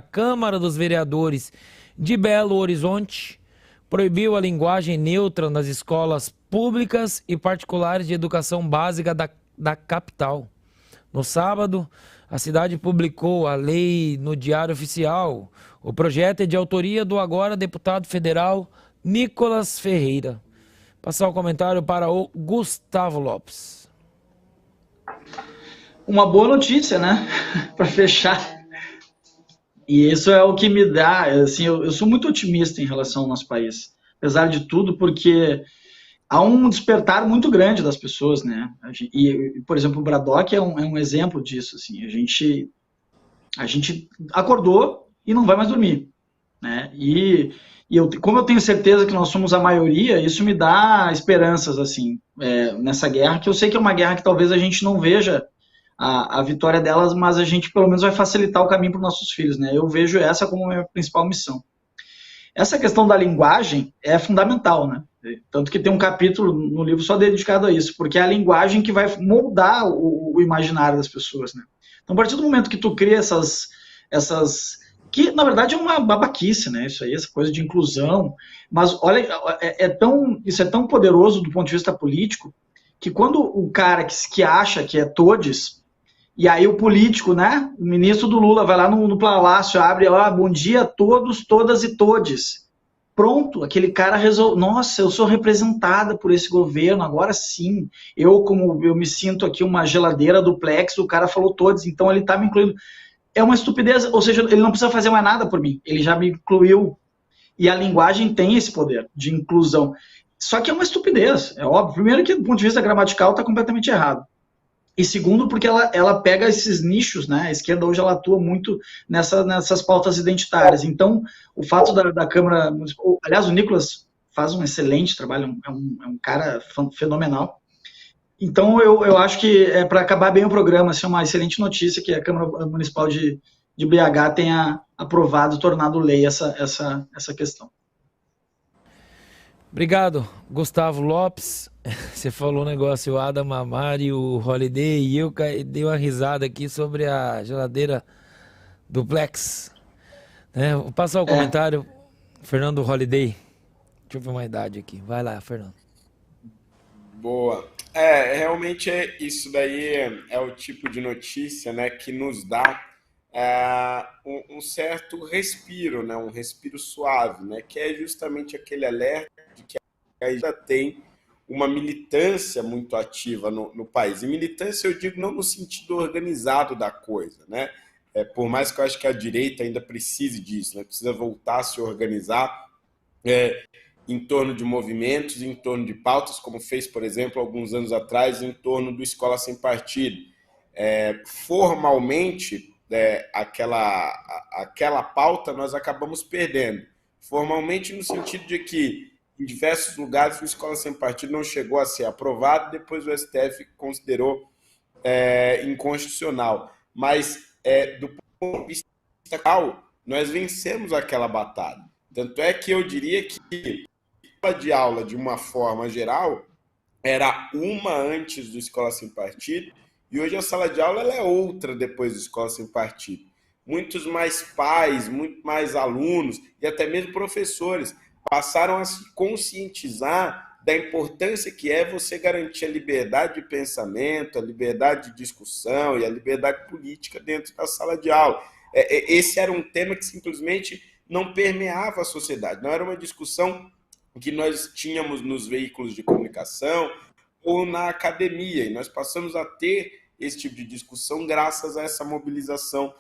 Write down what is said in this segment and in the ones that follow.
Câmara dos Vereadores de Belo Horizonte proibiu a linguagem neutra nas escolas públicas e particulares de educação básica da capital. No sábado, a cidade publicou a lei no Diário Oficial. O projeto é de autoria do agora deputado federal Nicolas Ferreira. Passar o comentário para o Gustavo Lopes. Uma boa notícia, né? Para fechar. E isso é o que me dá, assim, eu sou muito otimista em relação ao nosso país, apesar de tudo, porque há um despertar muito grande das pessoas, né? E, por exemplo, o Braddock é um exemplo disso, assim, a gente acordou e não vai mais dormir, né? Como eu tenho certeza que nós somos a maioria, isso me dá esperanças, assim, nessa guerra, que eu sei que é uma guerra que talvez a gente não veja a vitória delas, mas a gente pelo menos vai facilitar o caminho para os nossos filhos, né? Eu vejo essa como a minha principal missão. Essa questão da linguagem é fundamental, né? Tanto que tem um capítulo no livro só dedicado a isso, porque é a linguagem que vai moldar o imaginário das pessoas, né? Então, a partir do momento que tu cria essas que na verdade é uma babaquice, né? Isso aí, essa coisa de inclusão, mas olha, isso é tão poderoso do ponto de vista político que quando o cara que acha que é todes, e aí o político, né? O ministro do Lula vai lá no palácio, abre lá, bom dia a todos, todas e todes. Pronto, aquele cara resolve. Nossa, eu sou representada por esse governo, agora sim. Como eu me sinto aqui uma geladeira duplex, o cara falou todos, então ele tá me incluindo. É uma estupidez, ou seja, ele não precisa fazer mais nada por mim, ele já me incluiu. E a linguagem tem esse poder de inclusão. Só que é uma estupidez, é óbvio. Primeiro que do ponto de vista gramatical está completamente errado. E segundo, porque ela pega esses nichos, né? A esquerda hoje ela atua muito nessas pautas identitárias. Então, o fato da Câmara Municipal. Aliás, o Nicolas faz um excelente trabalho, é um cara fenomenal. Então, eu acho que para acabar bem o programa, assim, é uma excelente notícia que a Câmara Municipal de BH tenha aprovado, tornado lei essa questão. Obrigado, Gustavo Lopes. Você falou um negócio, o Adam Amari, o Holiday, e eu dei uma risada aqui sobre a geladeira duplex. Né? Vou passar o comentário, Fernando Holiday. Deixa eu ver uma idade aqui. Vai lá, Fernando. Boa. Realmente isso daí é o tipo de notícia, né, que nos dá um certo respiro, né, um respiro suave, né, que é justamente aquele alerta de que ainda tem uma militância muito ativa no país. E militância eu digo não no sentido organizado da coisa, né? Por mais que eu acho que a direita ainda precise disso, né? Precisa voltar a se organizar em torno de movimentos, em torno de pautas, como fez, por exemplo, alguns anos atrás, em torno do Escola Sem Partido. Formalmente, aquela pauta nós acabamos perdendo. Formalmente no sentido de que em diversos lugares o Escola Sem Partido não chegou a ser aprovado, depois o STF considerou inconstitucional. Mas, do ponto de vista legal, nós vencemos aquela batalha. Tanto é que eu diria que a sala de aula, de uma forma geral, era uma antes do Escola Sem Partido, e hoje a sala de aula ela é outra depois do Escola Sem Partido. Muitos mais pais, muito mais alunos e até mesmo professores passaram a se conscientizar da importância que é você garantir a liberdade de pensamento, a liberdade de discussão e a liberdade política dentro da sala de aula. Esse era um tema que simplesmente não permeava a sociedade, não era uma discussão que nós tínhamos nos veículos de comunicação ou na academia, e nós passamos a ter esse tipo de discussão graças a essa mobilização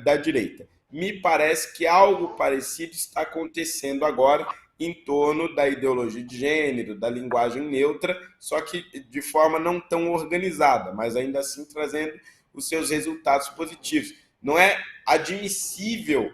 da direita. Me parece que algo parecido está acontecendo agora em torno da ideologia de gênero, da linguagem neutra, só que de forma não tão organizada, mas ainda assim trazendo os seus resultados positivos. Não é admissível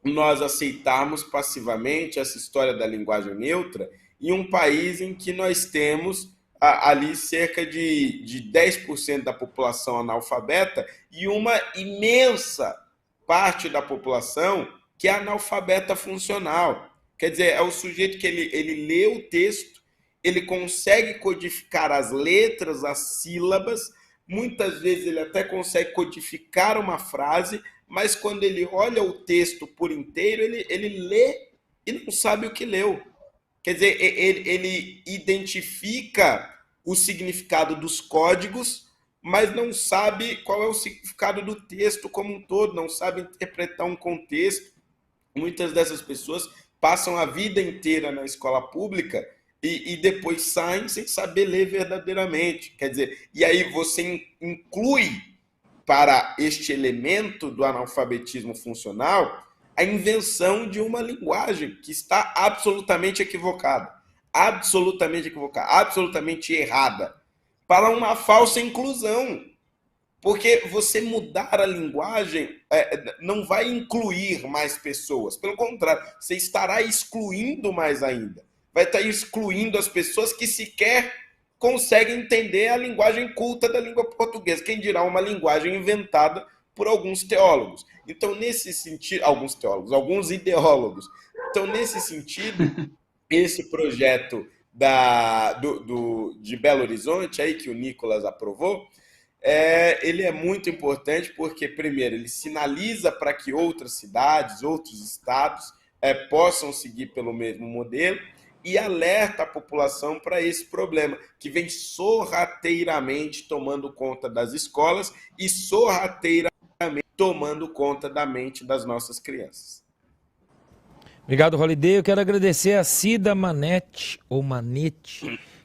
nós aceitarmos passivamente essa história da linguagem neutra em um país em que nós temos ali cerca de 10% da população analfabeta e uma imensa parte da população que é analfabeta funcional. Quer dizer, é o sujeito que ele lê o texto, ele consegue codificar as letras, as sílabas, muitas vezes ele até consegue codificar uma frase, mas quando ele olha o texto por inteiro, ele lê e não sabe o que leu. Quer dizer, ele identifica o significado dos códigos, mas não sabe qual é o significado do texto como um todo, não sabe interpretar um contexto. Muitas dessas pessoas passam a vida inteira na escola pública e depois saem sem saber ler verdadeiramente. Quer dizer, e aí você inclui para este elemento do analfabetismo funcional a invenção de uma linguagem que está absolutamente equivocada, absolutamente errada, para uma falsa inclusão. Porque você mudar a linguagem não vai incluir mais pessoas. Pelo contrário, você estará excluindo mais ainda. Vai estar excluindo as pessoas que sequer conseguem entender a linguagem culta da língua portuguesa. Quem dirá uma linguagem inventada por alguns teólogos. Então, nesse sentido, alguns ideólogos. Então, nesse sentido, esse projeto de Belo Horizonte, aí, que o Nicolas aprovou, ele é muito importante porque, primeiro, ele sinaliza para que outras cidades, outros estados possam seguir pelo mesmo modelo e alerta a população para esse problema, que vem sorrateiramente tomando conta das escolas e sorrateiramente tomando conta da mente das nossas crianças. Obrigado, Holiday. Eu quero agradecer a Cida Manete,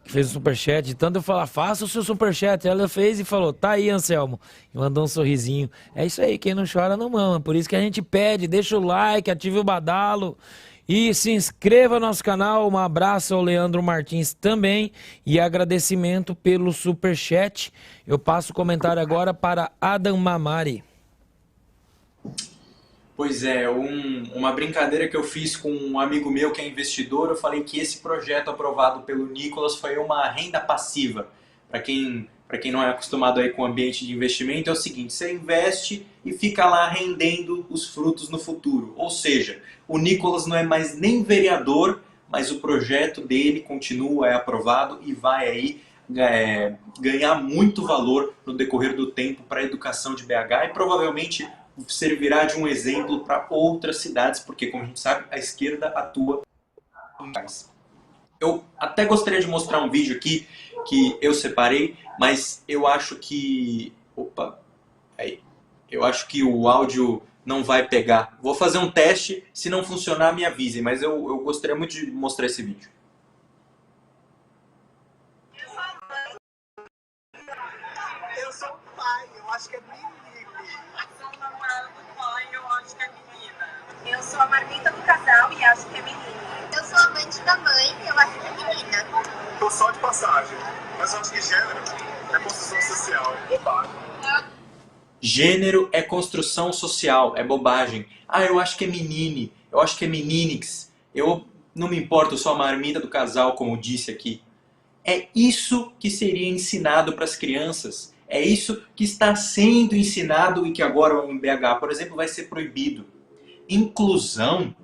que fez o superchat. De tanto eu falar, faça o seu superchat. Ela fez e falou, tá aí, Anselmo. E mandou um sorrisinho. É isso aí, quem não chora não mama. Por isso que a gente pede, deixa o like, ative o badalo e se inscreva no nosso canal. Um abraço ao Leandro Martins também e agradecimento pelo superchat. Eu passo o comentário agora para Adam Mamari. Pois é, uma brincadeira que eu fiz com um amigo meu que é investidor, eu falei que esse projeto aprovado pelo Nicolas foi uma renda passiva. Para quem não é acostumado aí com o ambiente de investimento, é o seguinte, você investe e fica lá rendendo os frutos no futuro. Ou seja, o Nicolas não é mais nem vereador, mas o projeto dele continua, é aprovado e vai aí ganhar muito valor no decorrer do tempo para a educação de BH e provavelmente servirá de um exemplo para outras cidades, porque, como a gente sabe, a esquerda atua em mais. Eu até gostaria de mostrar um vídeo aqui que eu separei, mas eu acho que... eu acho que o áudio não vai pegar. Vou fazer um teste, se não funcionar, me avisem, mas eu gostaria muito de mostrar esse vídeo. Eu sou o pai, eu acho que é menino. Eu sou a marmita do casal e acho que é menina. Eu sou amante da mãe e eu acho que é menina. Tô só de passagem, mas eu acho que gênero é construção social, é bobagem. Gênero é construção social, é bobagem. Ah, eu acho que é menine, eu acho que é meninix. Eu não me importo, eu sou a marmita do casal, como disse aqui. É isso que seria ensinado para as crianças. É isso que está sendo ensinado e que agora em BH, por exemplo, vai ser proibido. Inclusão.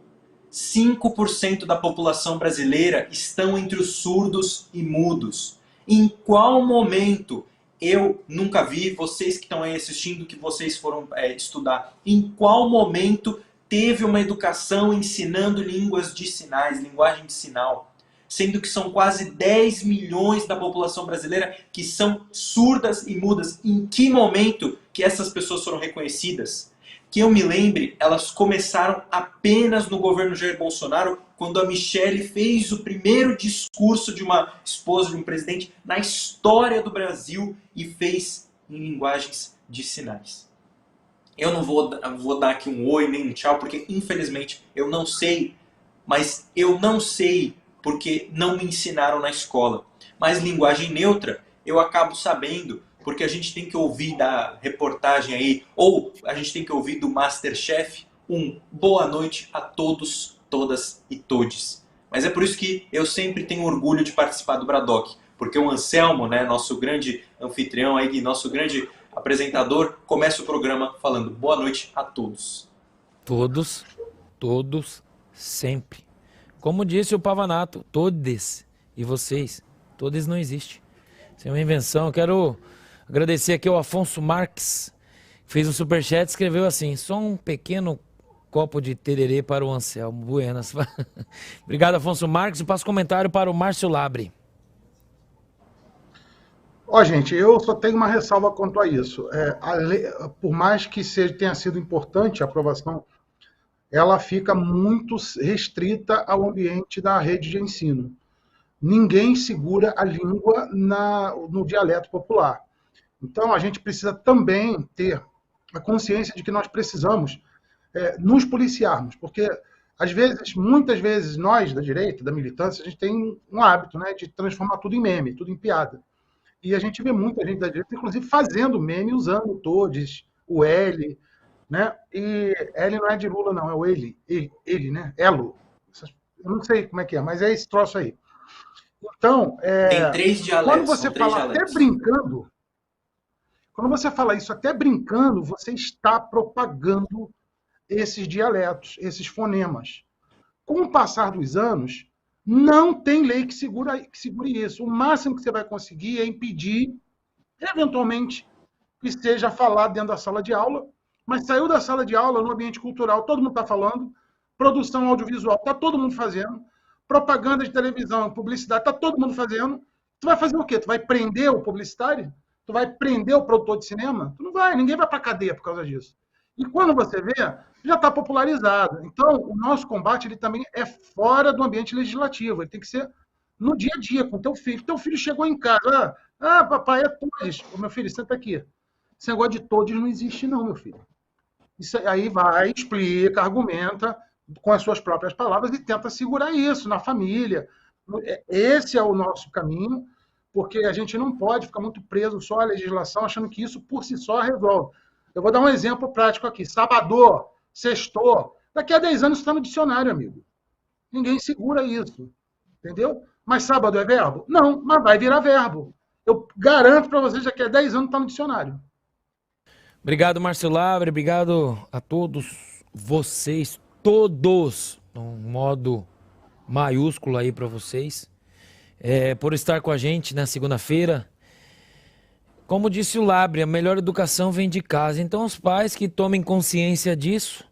5% da população brasileira estão entre os surdos e mudos. Em qual momento, eu nunca vi, vocês que estão aí assistindo, que vocês foram estudar, em qual momento teve uma educação ensinando línguas de sinais, linguagem de sinal? Sendo que são quase 10 milhões da população brasileira que são surdas e mudas. Em que momento que essas pessoas foram reconhecidas? Que eu me lembre, elas começaram apenas no governo Jair Bolsonaro, quando a Michelle fez o primeiro discurso de uma esposa de um presidente na história do Brasil e fez em linguagens de sinais. Eu não vou dar aqui um oi nem um tchau, porque infelizmente eu não sei, mas eu não sei porque não me ensinaram na escola. Mas linguagem neutra eu acabo sabendo, porque a gente tem que ouvir da reportagem aí, ou a gente tem que ouvir do Masterchef, boa noite a todos, todas e todes. Mas é por isso que eu sempre tenho orgulho de participar do Bradock, porque o Anselmo, né, nosso grande anfitrião aí, nosso grande apresentador, começa o programa falando boa noite a todos. Todos, sempre. Como disse o Pavanato, todes e vocês, todos não existe. Isso é uma invenção. Eu quero agradecer aqui ao Afonso Marques, fez um superchat e escreveu assim: só um pequeno copo de tererê para o Anselmo. Buenas. Obrigado, Afonso Marques. E passo comentário para o Márcio Labre. Ó, gente, eu só tenho uma ressalva quanto a isso. Por mais que tenha sido importante a aprovação, ela fica muito restrita ao ambiente da rede de ensino. Ninguém segura a língua no dialeto popular. Então, a gente precisa também ter a consciência de que nós precisamos nos policiarmos, porque, muitas vezes, nós, da direita, da militância, a gente tem um hábito, né, de transformar tudo em meme, tudo em piada. E a gente vê muita gente da direita, inclusive, fazendo meme, usando todos, o L, né? E L não é de Lula, não, é o ele, né? Elo. Eu não sei como é que é, mas é esse troço aí. Então, Tem 3 dialetos, quando você são 3 fala dialetos. até brincando, quando você fala isso até brincando, você está propagando esses dialetos, esses fonemas. Com o passar dos anos, não tem lei que segure isso. O máximo que você vai conseguir é impedir, eventualmente, que seja falado dentro da sala de aula, mas saiu da sala de aula, no ambiente cultural, todo mundo está falando, produção audiovisual, está todo mundo fazendo, propaganda de televisão, publicidade, está todo mundo fazendo. Tu vai fazer o quê? Tu vai prender o publicitário? Tu vai prender o produtor de cinema? Tu não vai, ninguém vai para a cadeia por causa disso. E quando você vê, já está popularizado. Então, o nosso combate ele também é fora do ambiente legislativo. Ele tem que ser no dia a dia, com teu filho. Teu filho chegou em casa. Papai, é todes. Meu filho, senta aqui. Esse negócio de todes não existe não, meu filho. Isso aí vai, explica, argumenta com as suas próprias palavras e tenta segurar isso na família. Esse é o nosso caminho, porque a gente não pode ficar muito preso só à legislação, achando que isso por si só resolve. Eu vou dar um exemplo prático aqui. Sábado, sextou. Daqui a 10 anos está no dicionário, amigo. Ninguém segura isso. Entendeu? Mas sábado é verbo? Não, mas vai virar verbo. Eu garanto para vocês, daqui a 10 anos está no dicionário. Obrigado, Márcio Labre. Obrigado a todos vocês, todos, um modo maiúsculo aí para vocês, por estar com a gente na segunda-feira. Como disse o Labre, a melhor educação vem de casa. Então os pais que tomem consciência disso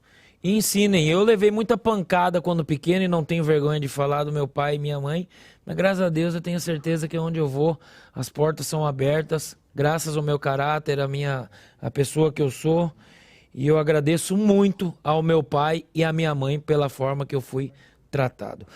e ensinem. Eu levei muita pancada quando pequeno e não tenho vergonha de falar do meu pai e minha mãe. Mas graças a Deus eu tenho certeza que onde eu vou as portas são abertas. Graças ao meu caráter, a pessoa que eu sou. E eu agradeço muito ao meu pai e à minha mãe pela forma que eu fui tratado.